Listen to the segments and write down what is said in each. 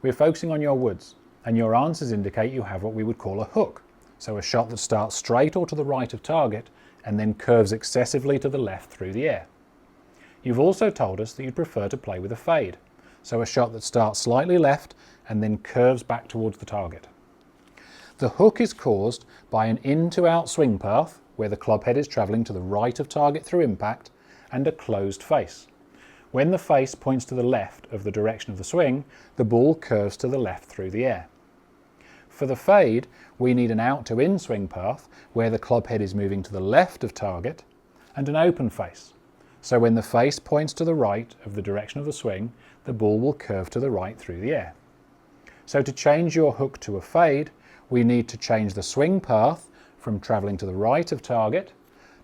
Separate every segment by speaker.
Speaker 1: We're focusing on your woods, and your answers indicate you have what we would call a hook. So a shot that starts straight or to the right of target and then curves excessively to the left through the air. You've also told us that you'd prefer to play with a fade. So a shot that starts slightly left and then curves back towards the target. The hook is caused by an in to out swing path where the club head is travelling to the right of target through impact and a closed face. When the face points to the left of the direction of the swing, the ball curves to the left through the air. For the fade, we need an out to in swing path where the club head is moving to the left of target and an open face. So when the face points to the right of the direction of the swing, the ball will curve to the right through the air. So to change your hook to a fade, we need to change the swing path from travelling to the right of target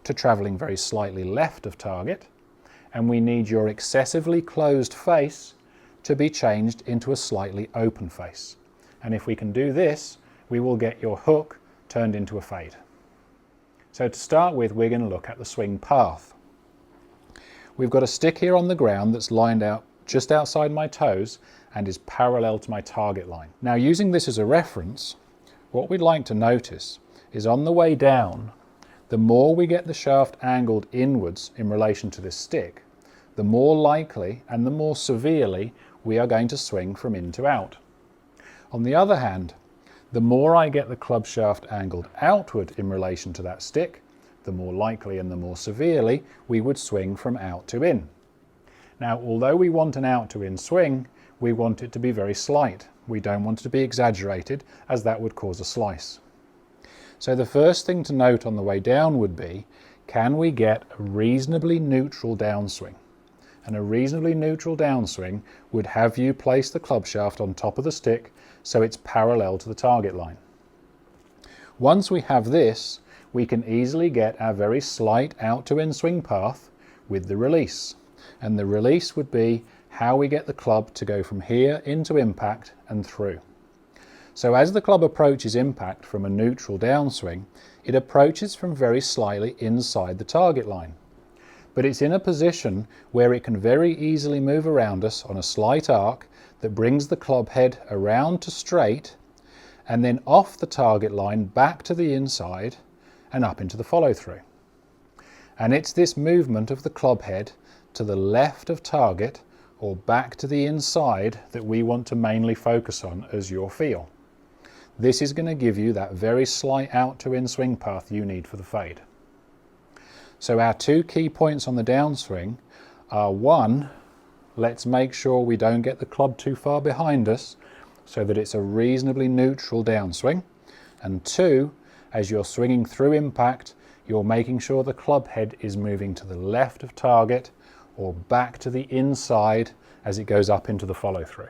Speaker 1: to travelling very slightly left of target, and we need your excessively closed face to be changed into a slightly open face. And if we can do this, we will get your hook turned into a fade. So to start with, we're going to look at the swing path. We've got a stick here on the ground that's lined out just outside my toes and is parallel to my target line. Now, using this as a reference, what we'd like to notice is on the way down, the more we get the shaft angled inwards in relation to this stick, the more likely and the more severely we are going to swing from in to out. On the other hand, the more I get the club shaft angled outward in relation to that stick, the more likely and the more severely we would swing from out to in. Now, although we want an out to in swing, we want it to be very slight. We don't want it to be exaggerated, as that would cause a slice. So the first thing to note on the way down would be, can we get a reasonably neutral downswing? And a reasonably neutral downswing would have you place the club shaft on top of the stick so it's parallel to the target line. Once we have this, we can easily get our very slight out to in swing path with the release. And the release would be how we get the club to go from here into impact and through. So as the club approaches impact from a neutral downswing, it approaches from very slightly inside the target line. But it's in a position where it can very easily move around us on a slight arc that brings the club head around to straight and then off the target line back to the inside and up into the follow through. And it's this movement of the club head to the left of target or back to the inside that we want to mainly focus on as your feel. This is going to give you that very slight out to in swing path you need for the fade. So our two key points on the downswing are, one, let's make sure we don't get the club too far behind us so that it's a reasonably neutral downswing, and two, as you're swinging through impact, you're making sure the club head is moving to the left of target or back to the inside as it goes up into the follow through.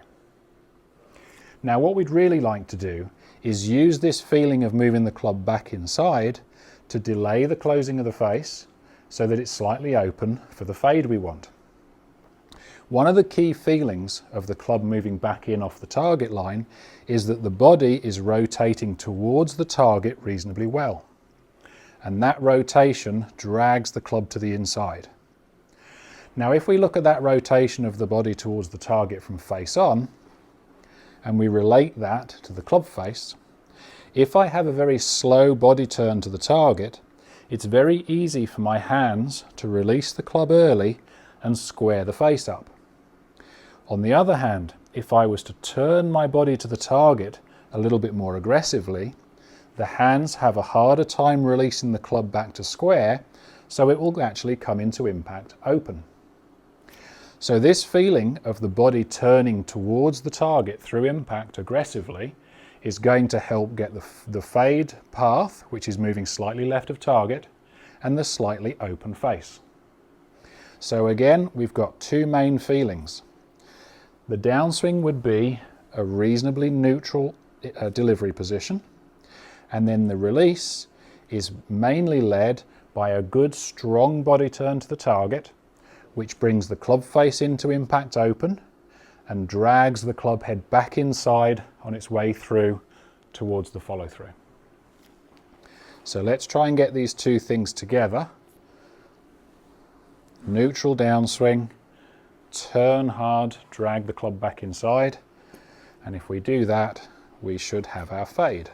Speaker 1: Now, what we'd really like to do is use this feeling of moving the club back inside to delay the closing of the face so that it's slightly open for the fade we want. One of the key feelings of the club moving back in off the target line is that the body is rotating towards the target reasonably well. And that rotation drags the club to the inside. Now, if we look at that rotation of the body towards the target from face on, and we relate that to the club face, if I have a very slow body turn to the target, it's very easy for my hands to release the club early and square the face up. On the other hand, if I was to turn my body to the target a little bit more aggressively, the hands have a harder time releasing the club back to square, so it will actually come into impact open. So this feeling of the body turning towards the target through impact aggressively is going to help get the fade path, which is moving slightly left of target, and the slightly open face. So again, we've got two main feelings. The downswing would be a reasonably neutral delivery position, and then the release is mainly led by a good strong body turn to the target, which brings the club face into impact open and drags the club head back inside on its way through towards the follow through. So let's try and get these two things together. Neutral downswing, turn hard, drag the club back inside, And if we do that, we should have our fade.